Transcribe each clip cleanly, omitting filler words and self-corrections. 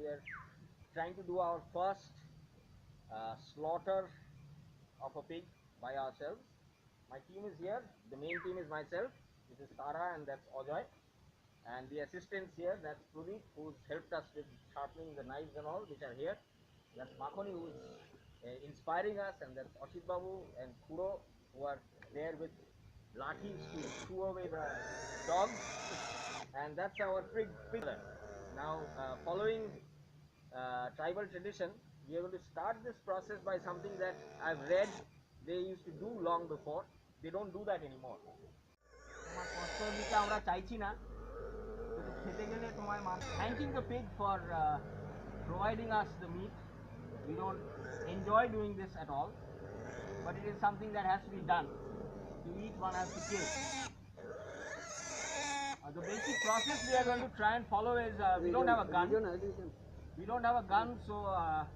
we are trying to do our first slaughter of a pig by ourselves. My team is here. The main team is myself. This is Tara and that's Ajoy. And the assistants here, that's Pradeep, who's helped us with sharpening the knives and all, which are here. That's Makhoni, who's inspiring us, and that's Ashit Babu and Kuro, who are there with lathis to shoo away the dogs. And that's our pig. Now, following tribal tradition, we are going to start this process by something that I've read they used to do long before. They don't do that anymore. Thanking the pig for providing us the meat. We don't enjoy doing this at all, but it is something that has to be done. To eat, one has to kill. The basic process we are going to try and follow is we don't have a gun. We don't have a gun, so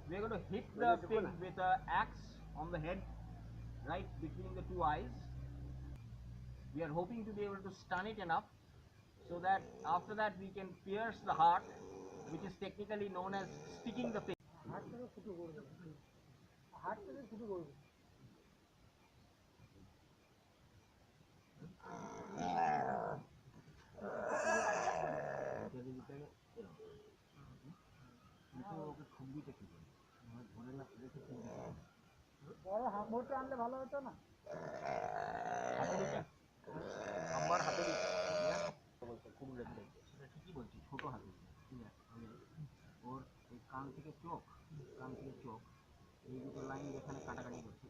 we are going to hit the pig with an axe on the head, right between the two eyes. We are hoping to be able to stun it enough so that after that we can pierce the heart, which is technically known as sticking the pig. ওর এই কান থেকে চোখ এই দুটো line যেখানে কাটাকাটি করছে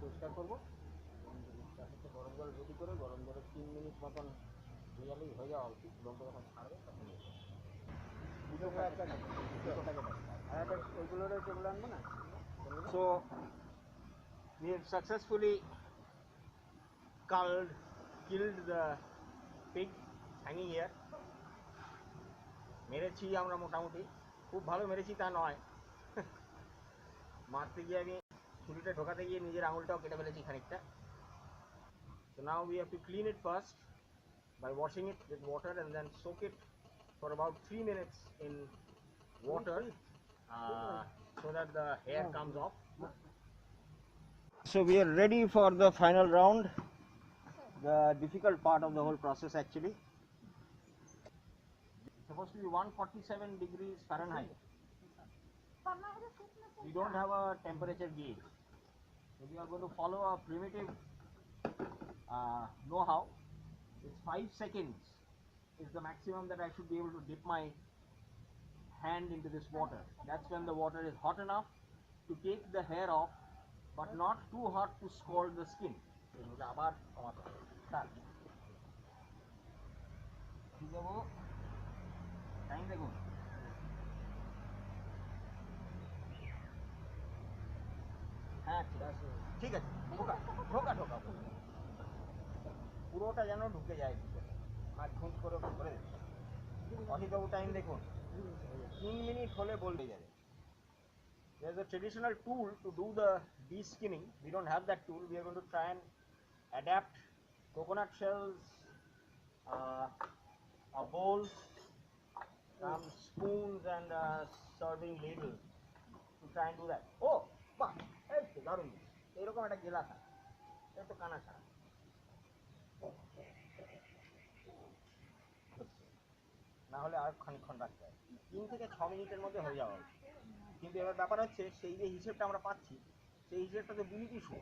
পরিষ্কার করবো গরম জল রেডি করে গরম জলে 3 মিনিট মতন রিয়ালি হয়ে যাওয়া উচিত লঙ্কা যখন ছাড়বে তখন so we have successfully killed the pig hanging here. মেরেছি আমরা মোটামুটি খুব ভালো মেরেছি তা নয় মারতে গিয়ে আমি ছুরিটা ঢোকাতে গিয়ে নিজের আঙুলটাও কেটে ফেলেছি খানিকটা. So now we have to clean it first by washing it with water and then soak it for about 3 minutes in water so that the hair comes off. So we are ready for the final round. the difficult part of the whole process actually. It's supposed to be 147 degrees Fahrenheit. We don't have a temperature gauge. So we are going to follow a primitive know-how. It's 5 seconds is the maximum that I should be able to dip my hand into this water. That's when the water is hot enough to take the hair off, but not too hot to scald the skin. Time দেখুন হ্যাঁ ঠিক আছে ঢোকা ঢোকা ঢোকা পুরোটা যেন ঢুকে যায় ভিতরে আর খুঁজ করে ধরে অনিতবাবু টাইম দেখুন 3 মিনিট হলে বলতে যাবে there's a traditional tool to do the de-skinning. We don't have that tool. We are going to try and adapt coconut shells, a bowl, some spoons and a serving ladle to try and do that. Oh, বাহ এই তো দারুণ এরকম একটা গেলাস এই তো কানা ছাড়া না হলে আর খানিকক্ষণ রাখতে হয় 3 থেকে 6 মিনিটের মধ্যে হয়ে যাওয়া কিন্তু এবার ব্যাপার হচ্ছে সেই যে হিসেবটা আমরা পাচ্ছি সেই হিসেবটা তো beauty show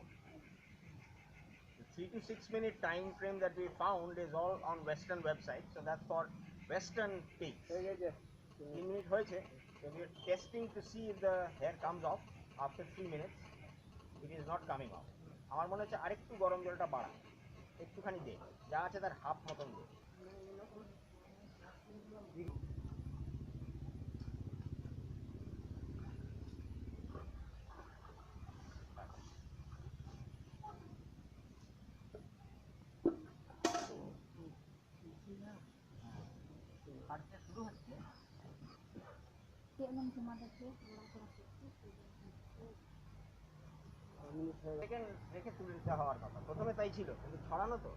3 to 6 minute time frame that we found is all on Western website, so that's for Western pigs. 3 minutes হয়েছে, so we are testing to see if the hair comes off after 3 minutes. It is not coming off. আমার মনে হচ্ছে আরেকটু গরম জলটা বাড়া একটুখানি দে যা আছে তার হাফ মতন দে শুরু হচ্ছে সেকেন্ড রেখে তুলে দিতে হওয়ার কথা প্রথমে তাই ছিল কিন্তু ছড়ানো তো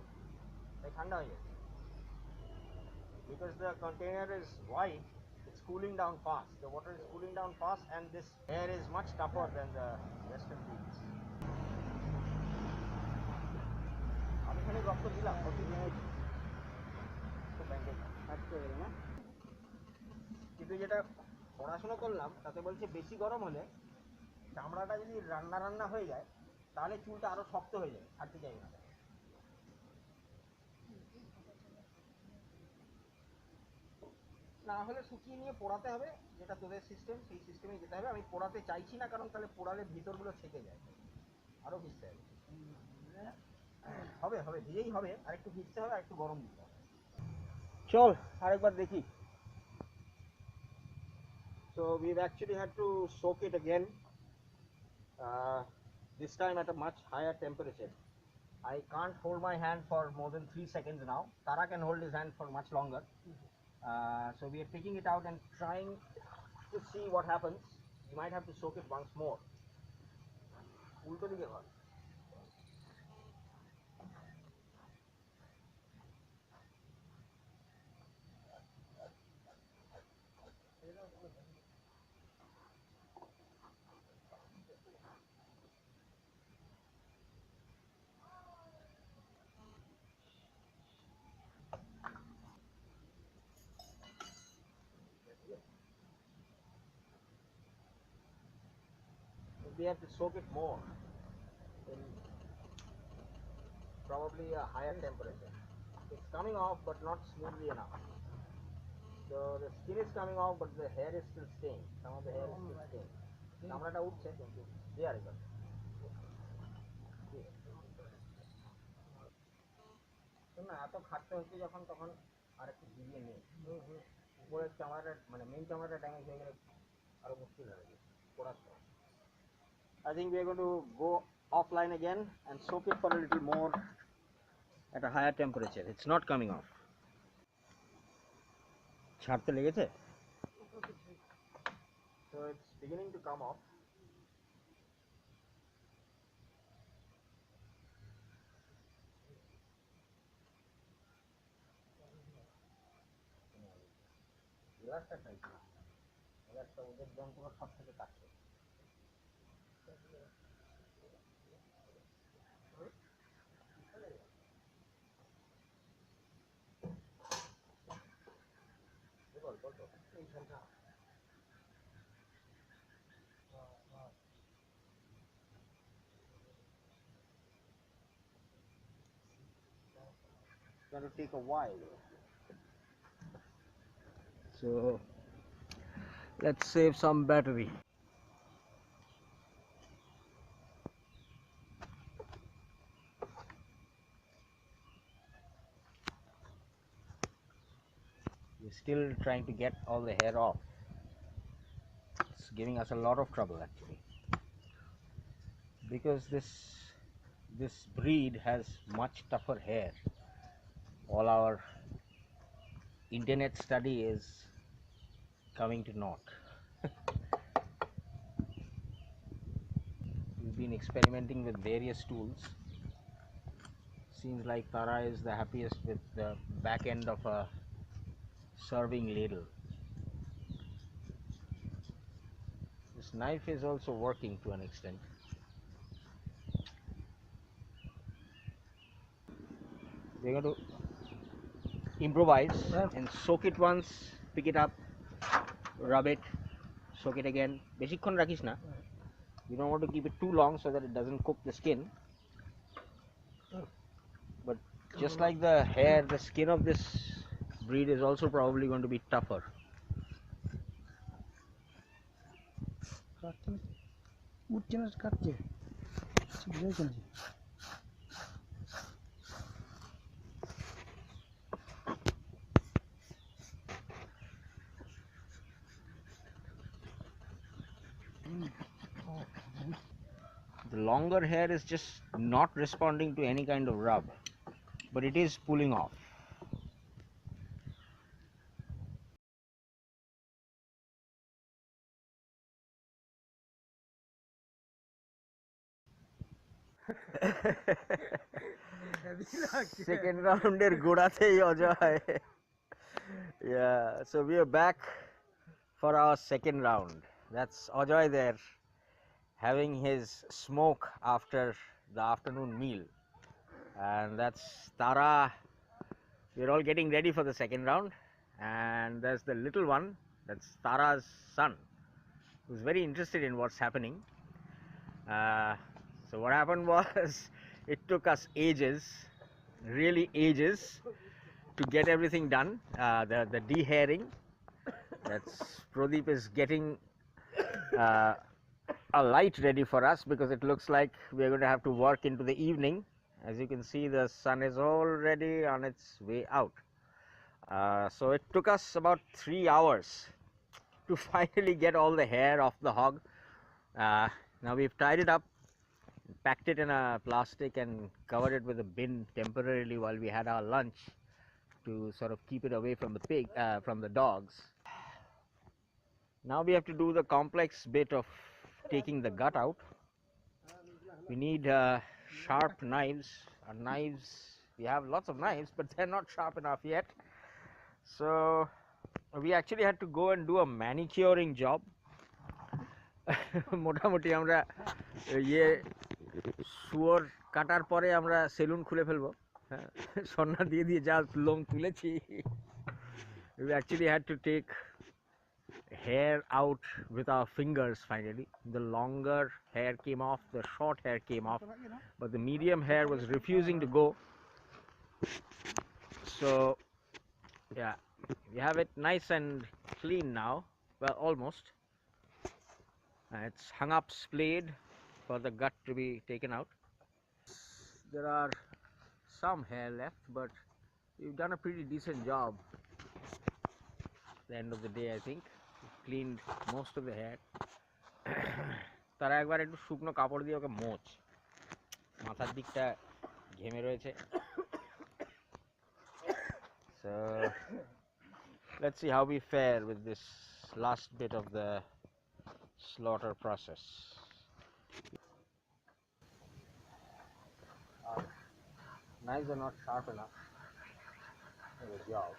তাই ঠান্ডা হয়ে যাচ্ছে because the container is white it's cooling down fast the water is cooling down fast and this air is much tougher than the western fields আমি খালি রক্ত দিলাম প্রতি জেনেছি তো ব্যাংকে থাকতে হবে না কিন্তু যেটা পড়াশোনা করলাম তাতে বলছে বেশি গরম হলে চামড়াটা যদি রান্না রান্না হয়ে যায় তাহলে চুলটা আরো শক্ত হয়ে যায় ছাড়তে চাই না না হলে শুকিয়ে নিয়ে পোড়াতে হবে যেটা তোদের সিস্টেম সেই সিস্টেমে যেতে হবে আমি পোড়াতে চাইছি না কারণ তাহলে পোড়ালে ভিতরগুলো ছেকে যায় আরো ভিজতে হবে হবে হবে ভিজেই হবে আর একটু ভিজতে হবে আর একটু গরম দিতে হবে চল আরেকবার দেখি so we've actually had to soak it again this time at a much higher temperature I can't hold my hand for more than 3 seconds now Tara can hold his hand for much longer so we are taking it out and trying to see what happens you might have to soak it once more উল্টো দিকে কর we have to soak it more in probably a higher temperature it's coming off but not smoothly enough so the skin is coming off but the hair is still staying some of the hair is still staying চামড়াটা উঠছে কিন্তু দিয়ে আরেকবার না এত খাটতে হচ্ছে যখন তখন আর একটু ভিজিয়ে নেই উপরের চামড়াটা মানে মেইন চামড়াটা ড্যামেজ হয়ে গেলে আরো মুশকিল হবে পড়ার সময় I think we are going to go offline again and soak it for a little more at a higher temperature it's not coming off ছাড়তে লেগেছে so it's beginning to come off গ্লাসটা টাইট গ্লাসটা ওদের যন্ত্র সব থেকে কাছে It's going to take a while. So let's save some battery. We're still trying to get all the hair off. It's giving us a lot of trouble actually, because this breed has much tougher hair. All our internet study is coming to naught. We've been experimenting with various tools. Seems like Tara is the happiest with the back end of a serving ladle. This knife is also working to an extent. We're going to improvise and soak it once, pick it up, rub it, soak it again. Beshikkhon rakhish na. You don't want to keep it too long so that it doesn't cook the skin. But just like the hair, the skin of this breed is also probably going to be tougher. The longer hair is just not responding to any kind of rub, but it is pulling off. Second round er godatei Ajoy. Yeah, so we are back for our second round. That's Ajoy there having his smoke after the afternoon meal, and that's Tara. We're all getting ready for the second round, and there's the little one, that's Tara's son, who's very interested in what's happening. So what happened was, it took us ages, really ages, to get everything done. The dehairing, that's Pradeep is getting a light ready for us, because it looks like we're going to have to work into the evening. As you can see, the sun is already on its way out. So it took us about 3 hours to finally get all the hair off the hog. Now we've tied it up, packed it in a plastic and covered it with a bin temporarily while we had our lunch, to sort of keep it away from the from the dogs. Now we have to do the complex bit of taking the gut out. We need sharp knives. Our knives, we have lots of knives, but they're not sharp enough yet. So we actually had to go and do a manicuring job. মোটামুটি আমরা ইয়ে শুয়োর কাটার পরে আমরা salon খুলে ফেলবো, হ্যাঁ, সন্না দিয়ে দিয়ে যা লোম তুলেছি। We actually had to take hair out with our fingers finally. The longer hair came off, the short hair came off, but the medium hair was refusing to go. So yeah, we have it nice and clean now. Well, almost. It's hung up, splayed for the gut to be taken out. There are some hair left, but we've done a pretty decent job. At the end of the day, I think we've cleaned most of the hair. তারা একবার একটু শুকনো কাপড় দিয়ে ওকে মোচ, মাথার দিকটা ঘেমে রয়েছে। So let's see how we fare with this last bit of the slaughter process. Our knives are not sharp enough for the job.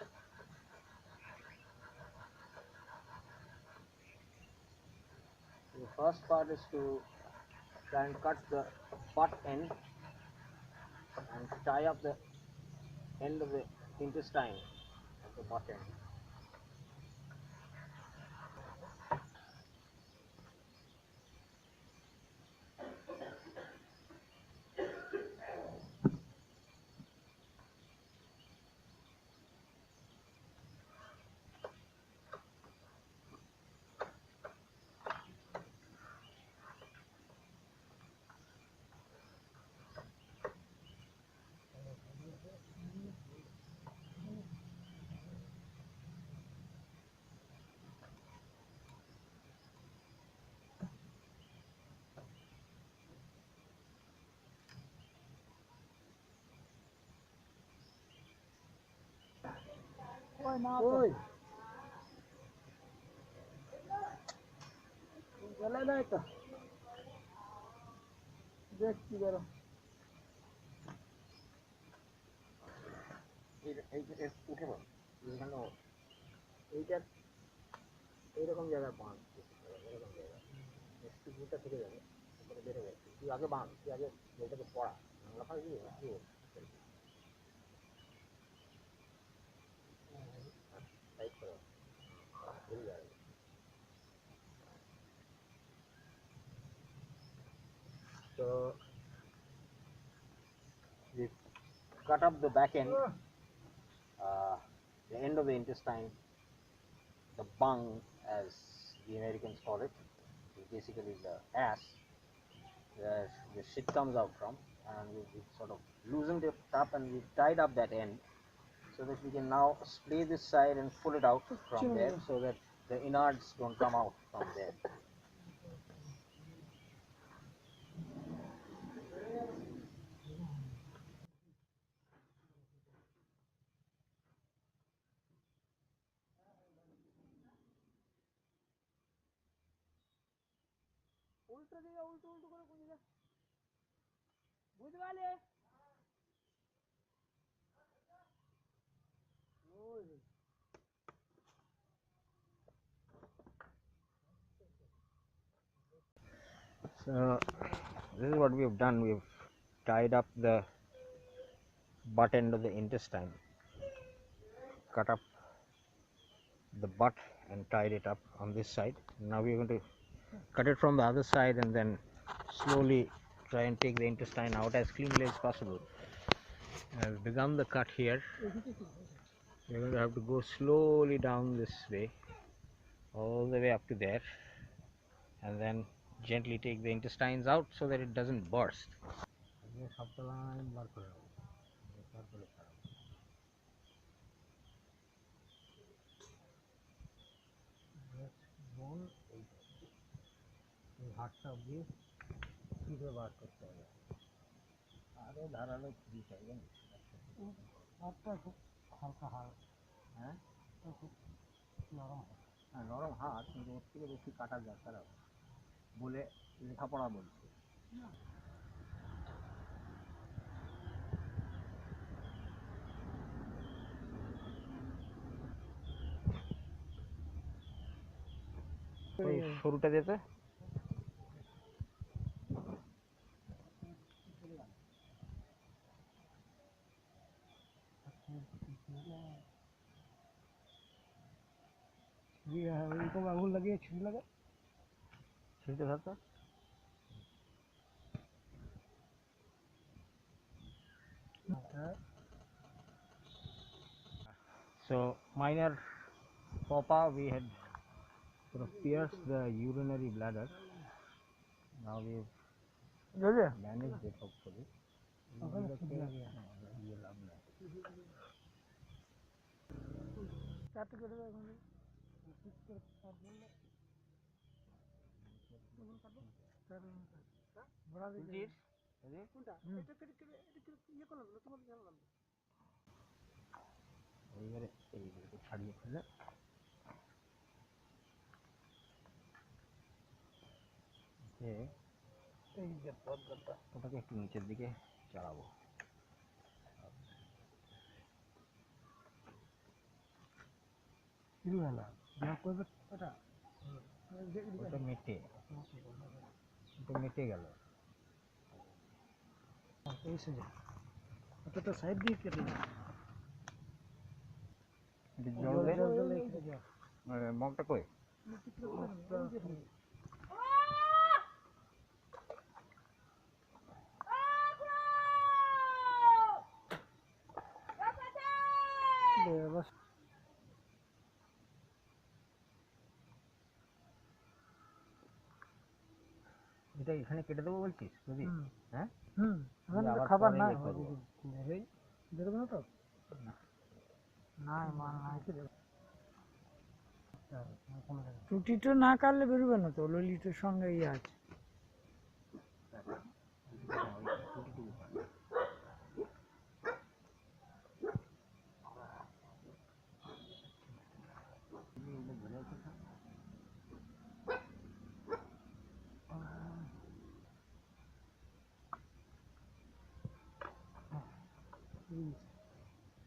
The first part is to try and cut the butt end and tie up the end of the intestine of the butt end. ওই জ্বালা দেয় তো দেখছি বেরো উঠে পড় এইটা এইরকম জায়গায় বাঁধ এরকম জায়গায় একটু দুটা থেকে যাবে তারপরে বেড়ে যাবে তুই আগে বাঁধ তুই আগে বইটাকে পড়া বাংলা ফাঁস দিয়ে টাইট করে ভুল যাবে so we cut up the back end the end of the intestine the bung as the Americans call it is basically the ass where the shit comes out from and we sort of loosened it up and we tied up that end so that we can now splay this side and pull it out from there so that the innards don't come out from there. উল্টো দিকে উল্টো উল্টো করে বুঝে যা বুঝতে পারলে So this is what we have done. We've tied up the butt end of the intestine, cut up the butt and tied it up on this side. Now we're going to cut it from the other side and then slowly try and take the intestine out as cleanly as possible. I've begun the cut here. We're going to have to go slowly down this way all the way up to there and then gently take the intestines out so that it doesn't burst. হাতটা দিয়ে চিপে বার করতে হবে আরও ধারালো ছুরি চাই জানিস হাতটা খুব হালকা হাত হ্যাঁ খুব নরম হাত হ্যাঁ নরম হাত কিন্তু ওর থেকে বেশি কাটার দরকার হবে বলে লেখাপড়া বলছে ওই সরুটা যেতে उनको आंगुल लगे छुरी लगा ছুরিটা ধরতো So minor papa we had sort of pierced the urinary bladder. Now we've managed it hopefully. এইবারে এইগুলোকে ছাড়িয়ে ফেলে এই যে পদ্মাটা ওটাকে একটু নিচের দিকে চালাবো ওটা মেটে গেল তো সাইড দিয়ে কেটে জল মগটা কই এটা এখানে কেটে দেবো বলছিস যদি হ্যাঁ খাবার না দেবো না তো না টুটিটো না কাটলে বেরোবে না তো ললিটের সঙ্গে ইয়ে আছে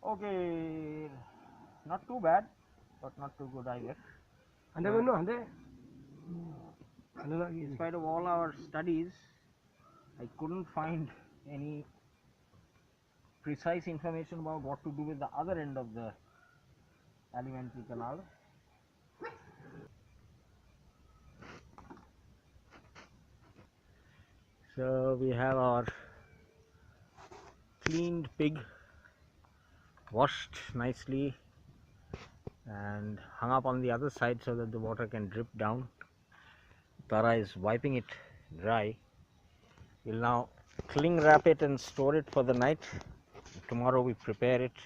Okay, not too bad, but not too good either. In spite of all our studies, I couldn't find any precise information about what to do with the other end of the alimentary canal. So we have our cleaned pig, washed nicely and hung up on the other side so that the water can drip down. Tara is wiping it dry. We'll now cling wrap it and store it for the night. Tomorrow we prepare it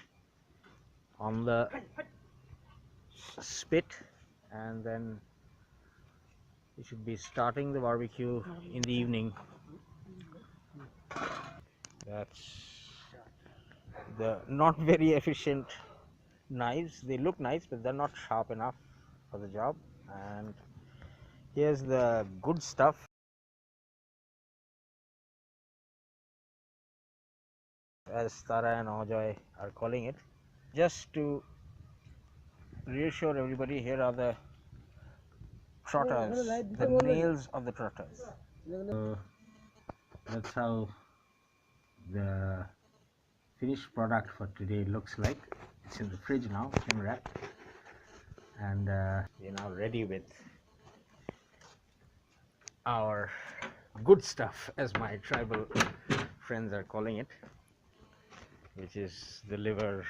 on the spit, and then we should be starting the barbecue in the evening. That's the not very efficient knives. They look nice, but they're not sharp enough for the job. And here's the good stuff, as Tara and Ajoy are calling it. Just to reassure everybody, here are the trotters, the nails of the trotters. So that's how the finished product for today looks like. It's in the fridge now, cling wrapped, and we're now ready with our good stuff, as my tribal friends are calling it, which is the liver,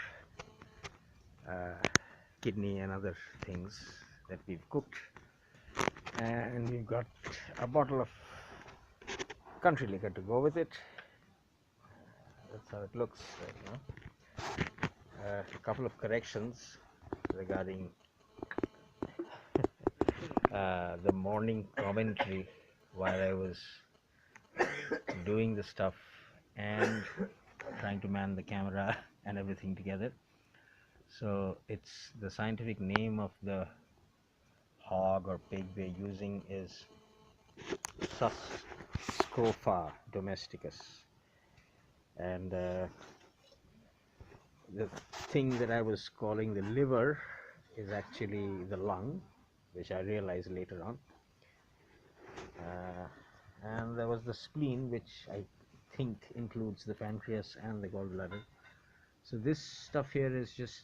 kidney and other things that we've cooked. And we've got a bottle of country liquor to go with it. That's how it looks right now. A couple of corrections regarding the morning commentary while I was doing the stuff and trying to man the camera and everything together. So it's the scientific name of the hog or pig we're using is Sus scrofa domesticus, and the thing that I was calling the liver is actually the lung, which I realized later on. And there was the spleen, which I think includes the pancreas and the gallbladder. So this stuff here is just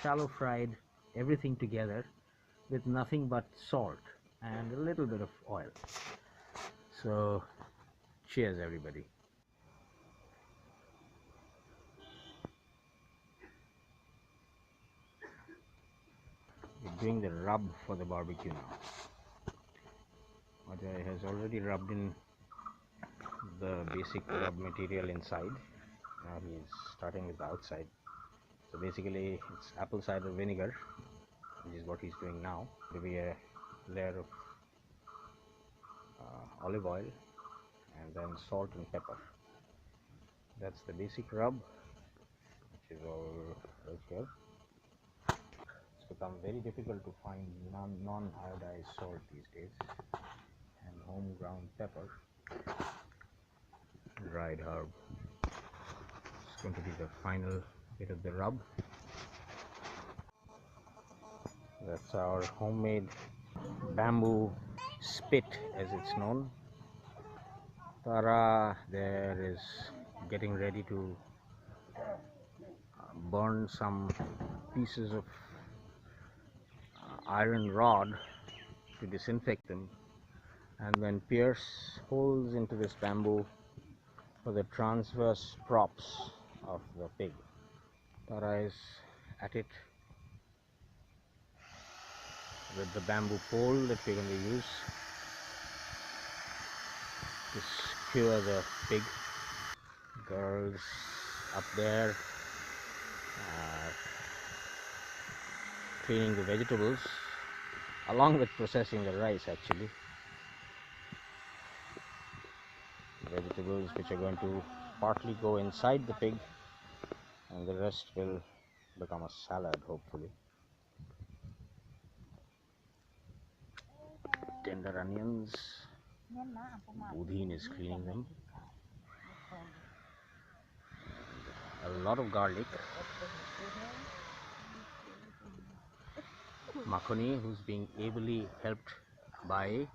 shallow fried everything together with nothing but salt and a little bit of oil. So cheers everybody. We're doing the rub for the barbecue now. Ajay has already rubbed in the basic rub material inside. Now he is starting with the outside. So basically it's apple cider vinegar, which is what he's doing now. There will be a layer of olive oil and then salt and pepper. That's the basic rub, which is all right here. It's become very difficult to find non-iodized salt these days, and home ground pepper, dried herb. It's going to be the final bit of the rub. That's our homemade bamboo spit, as it's known. Tara there is getting ready to burn some pieces of iron rod to disinfect them, and then pierce holes into this bamboo for the transverse props of the pig. Tara is at it with the bamboo pole that we're going to use to skewer the pig. Girls up there cleaning the vegetables along with processing the rice, actually. Vegetables which are going to partly go inside the pig and the rest will become a salad, hopefully. tender onions. Budhin is cleaning them. A lot of garlic. Makhoni, who's being ably helped by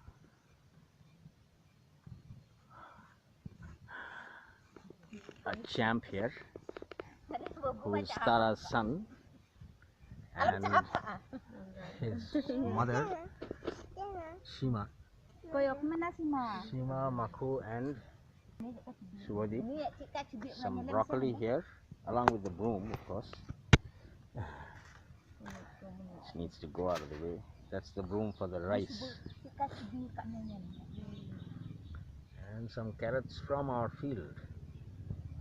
a champ here, who is Tara's son, and his mother, Shima, Makhu, and Shubhadeep. Some broccoli here, along with the broom, of course. This needs to go out of the way. That's the broom for the rice. And some carrots from our field,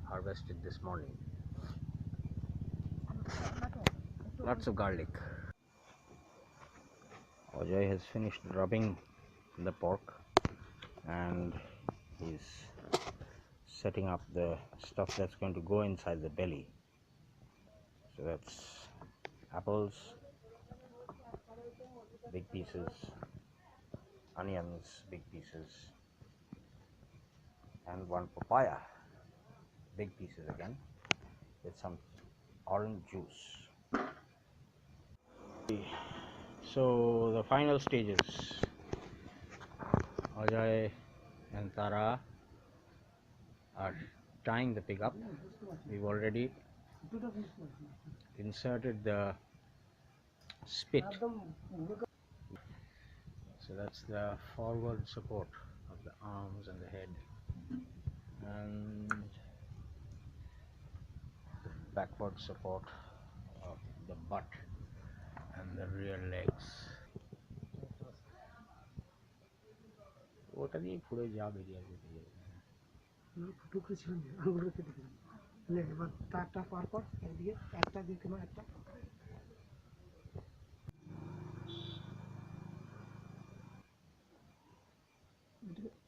harvested this morning. Lots of garlic. Ajay has finished rubbing the pork and he's setting up the stuff that's going to go inside the belly. So that's apples, big pieces, onions, big pieces, and one papaya, big pieces again, with some orange juice. So the final stages, Ajay and Tara are tying the pig up. We've already inserted the spit. So that's the forward support of the arms and the head, and the backward support of the butt and the rear legs. ওটা দিয়ে পুরো যা বেরিয়ে আসবে দিয়ে টুকরো ছিল না আঙুল রেখে দিলাম এবার তারটা পার কর এদিকে একটা দিকে না একটা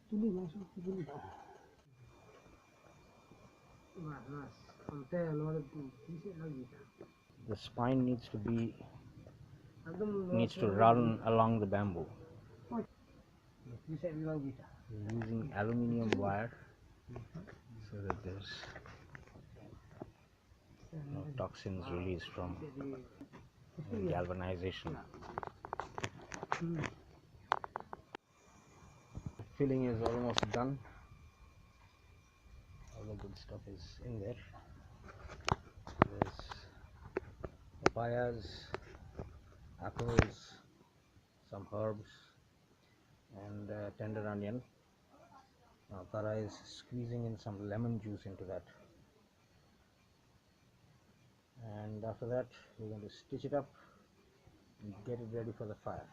তুলি না সব তুলি The spine needs to run along the bamboo. We're using aluminium wire so that there's no toxins released from galvanization. Filling is almost done. All the good stuff is in there. There's papayas, apples, some herbs, and tender onion. Now Tara is squeezing in some lemon juice into that, and after that we're going to stitch it up and get it ready for the fire.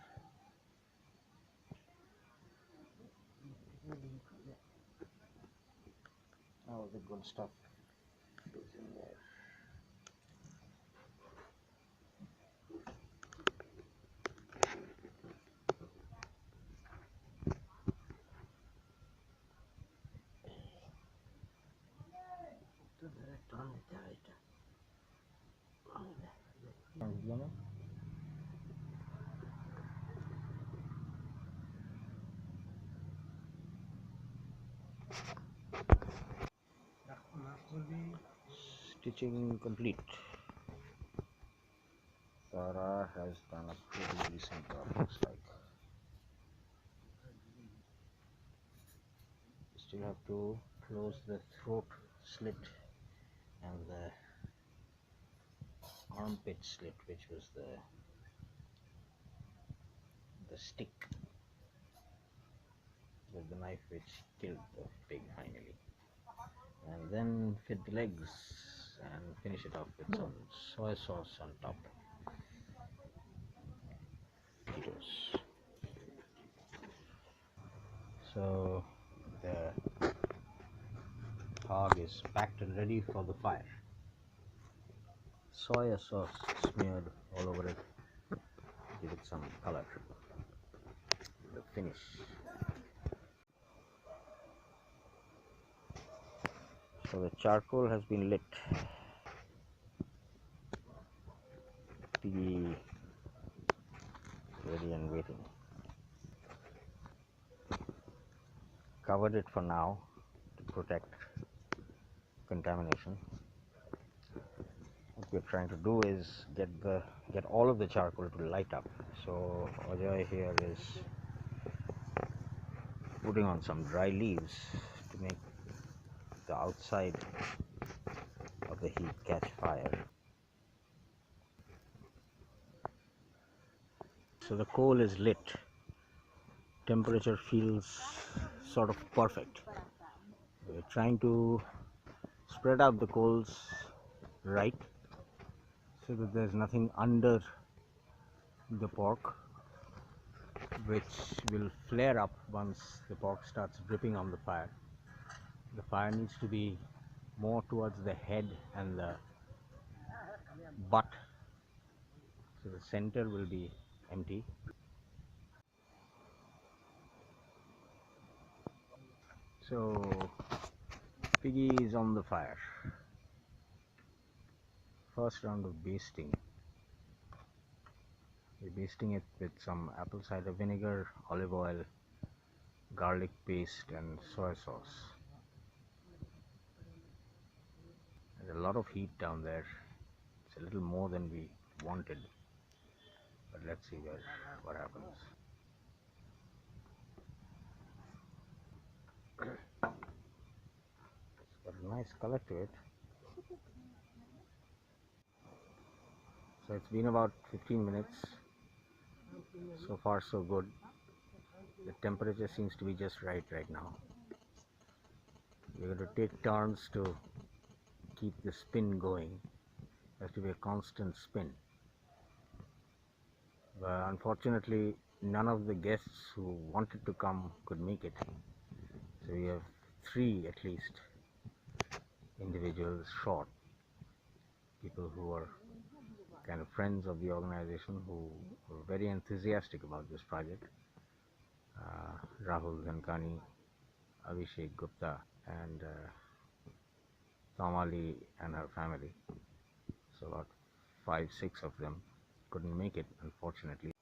All the good stuff is in there. Stitching complete. Tara has done a pretty decent job, looks like. Still have to close the throat slit and the armpit slit, which was the stick with the knife which killed the pig finally, and then fit the legs and finish it off with some soy sauce on top. Potatoes. So the hog is packed and ready for the fire. Soy sauce smeared all over it, give it some color. The finish. So the charcoal has been lit. Piggy ready and waiting. covered it for now to protect contamination. What we're trying to do is get all of the charcoal to light up. So Ajay here is putting on some dry leaves to make the outside of the heat catch fire. So the coal is lit. Temperature feels sort of perfect. We're trying to spread out the coals right so that there's nothing under the pork, which will flare up once the pork starts dripping on the fire. The fire needs to be more towards the head and the butt, so the center will be empty. So piggy is on the fire. First round of basting. We're basting it with some apple cider vinegar, olive oil, garlic paste and soy sauce. There's a lot of heat down there. It's a little more than we wanted, but let's see what happens. It's got a nice color to it. So it's been about 15 minutes. So far so good. The temperature seems to be just right now. We're going to take turns to keep the spin going. It has to be a constant spin. But unfortunately, none of the guests who wanted to come could make it. So we have 3 at least individuals short. People who are kind of friends of the organization who were very enthusiastic about this project. Rahul Dhankani, Abhishek Gupta and Tamali and her family. So about 5-6 of them couldn't make it, unfortunately.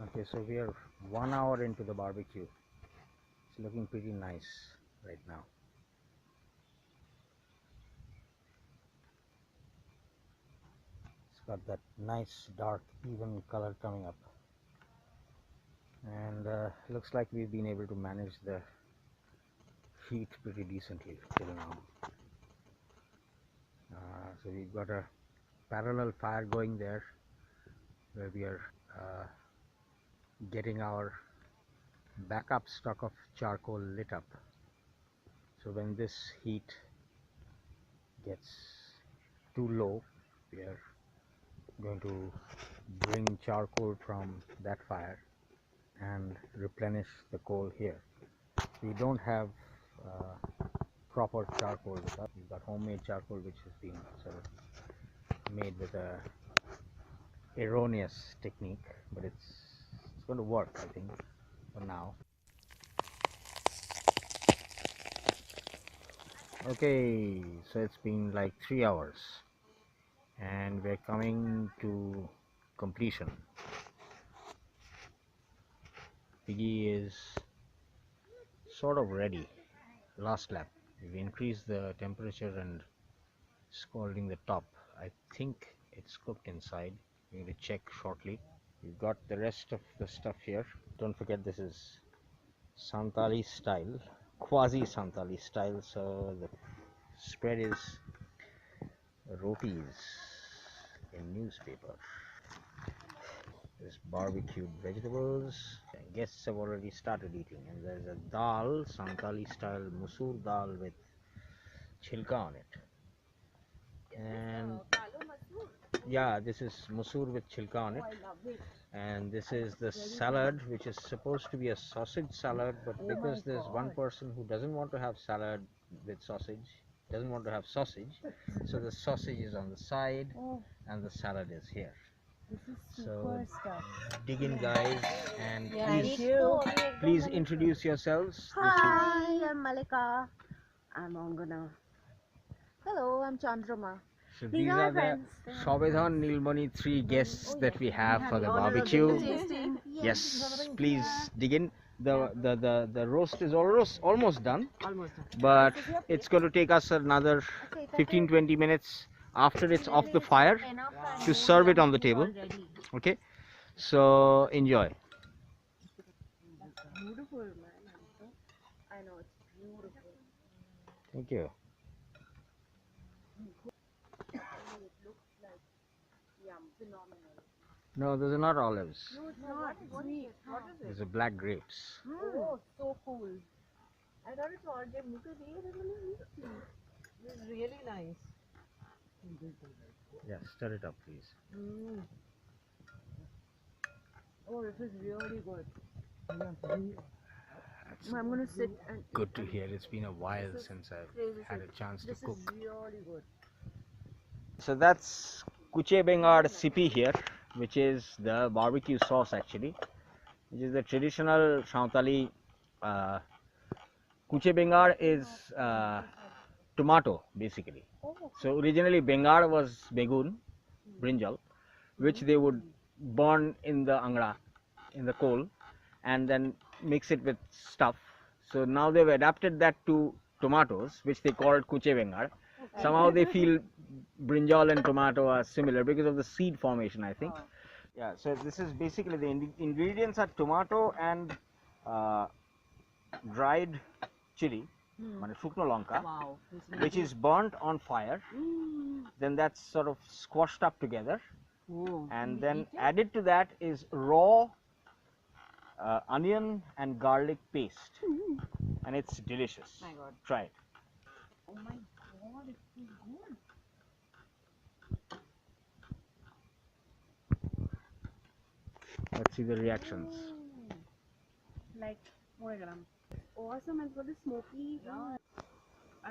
Okay, so we are 1 hour into the barbecue. It's looking pretty nice right now. It's got that nice dark even color coming up, and looks like we've been able to manage the heat pretty decently till now. So we've got a parallel fire going there where we are getting our backup stock of charcoal lit up. So when this heat gets too low, we are going to bring charcoal from that fire and replenish the coal here. We don't have proper charcoal with us. We've got homemade charcoal which has been sort of made with a erroneous technique, but it's going to work, I think, for now. Okay, so it's been like 3 hours and we're coming to completion. Piggy is sort of ready. Last lap. We've increased the temperature and scalding the top. I think it's cooked inside. We're going to check shortly. We've got the rest of the stuff here. Don't forget this is Santali style, quasi Santali style, so the spread is rotis in newspaper. There's barbecued vegetables. Guests have already started eating, and there's a dal, Santali style musoor dal with chilka on it. And yeah, this is musoor with chilka on it. And this is the salad, which is supposed to be a sausage salad, but because there's one person who doesn't want to have salad with sausage, doesn't want to have sausage, so the sausage is on the side and the salad is here. So dig in, guys, and please introduce yourselves. Hi, I'm Malika. I'm Angana. Hello, I'm Chandrama. So these are the Shobedhan Nilmani 3 guests that we have for the barbecue. Yes, please dig in. the roast is almost done, Almost done. but it's going to take us another 15-20 minutes after it's off the fire to serve it on the table. Okay, so enjoy. Beautiful, man. I know, it's beautiful. Thank you. It looks like yum, phenomenal. No, those are not olives. No, it's not. What is it? What is These are black grapes. Oh, so cool. I thought it's all good. This is really nice. Yeah, stir it up, please. Oh, this is really good. I'm gonna sit and Good to hear. It's been a while since I've had a chance to cook. This is really good. So that's Kuche Bengar Sipi here, which is the barbecue sauce actually, which is the traditional Santali. Kuche Bengar is tomato basically. So originally Bengar was begun, brinjal, which they would burn in the angra, in the coal, and then mix it with stuff. So now they've adapted that to tomatoes, which they called Kuche Bengar. Somehow they feel brinjal and tomato are similar because of the seed formation, I think. Yeah, so this is basically the ingredients are tomato and dried chili, shukno lanka, Wow. which is burnt on fire. Then that's sort of squashed up together, Oh. and then added to that is raw onion and garlic paste, and it's delicious. My God. Try it. Oh my God, it feels good. Let's see the reactions. Like, awesome. It's got the smoky. Yeah.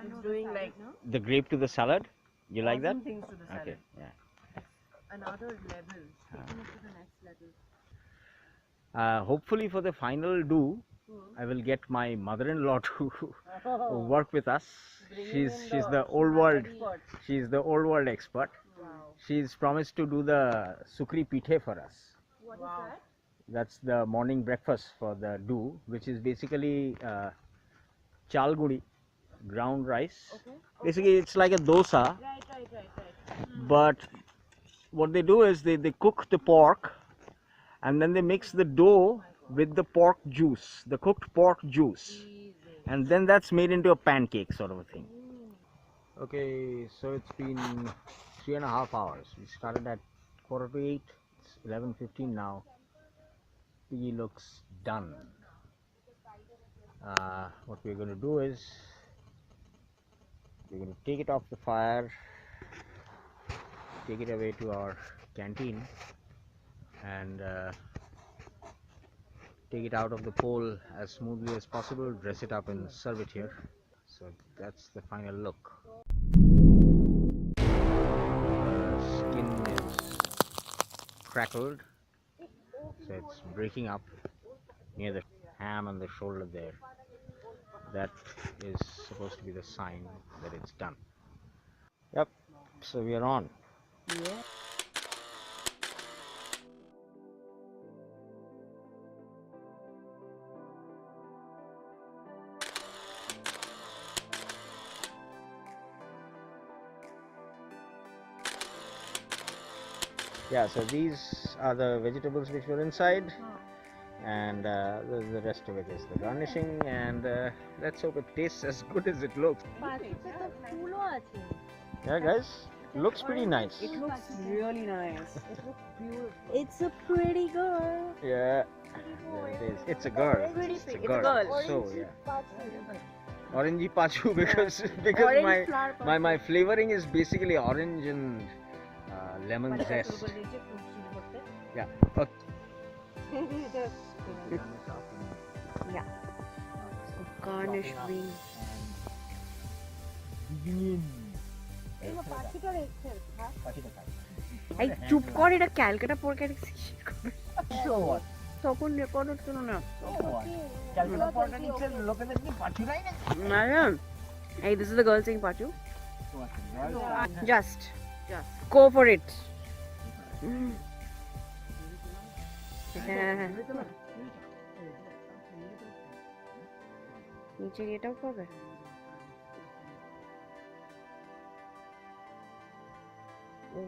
It's doing like The grape to the salad. You like that? awesome things to the salad. Okay. Yeah. Another level. Taking it to the next level. Hopefully for the final do, I will get my mother-in-law to work with us. She's the old world. She's the old world expert. Wow. She's promised to do the sukri pithe for us. What is that? That's the morning breakfast for the do, which is basically chalgudi, ground rice. Okay. Basically, it's like a dosa, Right. but what they do is they cook the pork and then they mix the dough with the pork juice, the cooked pork juice, and then that's made into a pancake sort of a thing. Okay, so it's been 3.5 hours. We started at 7:45. It's 11:15 now. Piggy looks done. What we're going to do is we're going to take it off the fire, take it away to our canteen, and take it out of the pole as smoothly as possible, dress it up and serve it here. So that's the final look. The skin is crackled, so it's breaking up near the ham and the shoulder there. That is supposed to be the sign that it's done. Yep, so we are on. Yeah. Yeah, so these are the vegetables which were inside, and the rest of it is the garnishing, and let's hope it tastes as good as it looks. Yeah guys, looks pretty nice. It looks really nice. It looks beautiful. It's a pretty girl. Yeah, there it is. It's a girl. It's a girl. So yeah, orangey pachu because Orange flower my flavoring is basically orange and lemon zest. Yeah. Okay. Yeah. Garnish beans. এই চুপ কর, এটা Calcutta pork তখন record হচ্ছিল না। Hey, this is the girl saying pachu. Just go for it. নিচে এটাও পাবে? ও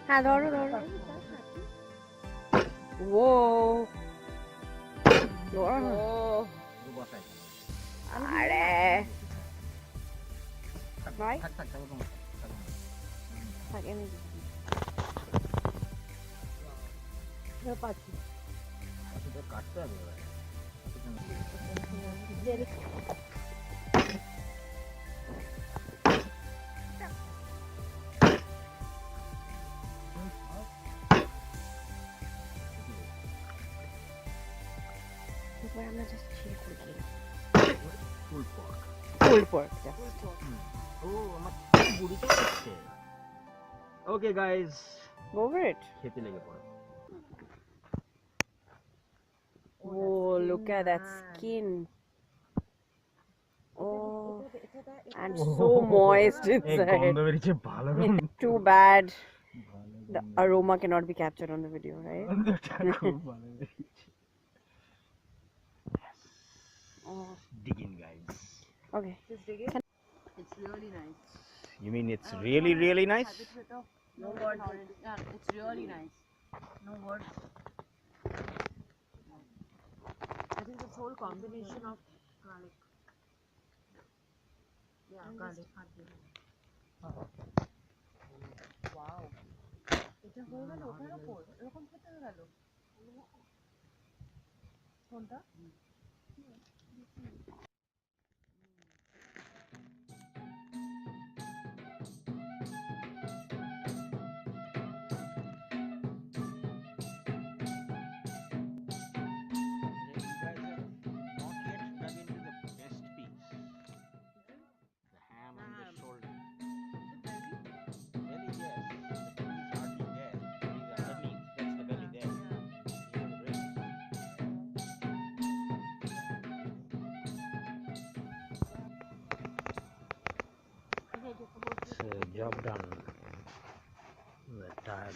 হ্যাঁ ধরো ধরো। ও আরে ভাই থাকে আমি পাচ্ছি কাটতে হবে এবার আমরা জাস্ট ছিঁড়ে করে খেয়ে ফুল পক ফুল পর্ক ও আমার বুড়িতে হচ্ছে okay guys go for it. খেতে লেগে পড়ো Oh, look at that skin. Oh, and so moist inside. বেরিয়েছে ভালো Too bad the aroma cannot be captured on the video, right? খুব ভালো বেরিয়েছে Oh, dig in guys okay. Just dig it. It's really nice. you mean it's really nice No words. Yeah, it's really nice. No words. I think this whole combination of garlic. Yeah, garlic. Wow. এটা হয়ে গেল ওটার উপর এরকম খেতে হয়ে গেল কোনটা job done the tired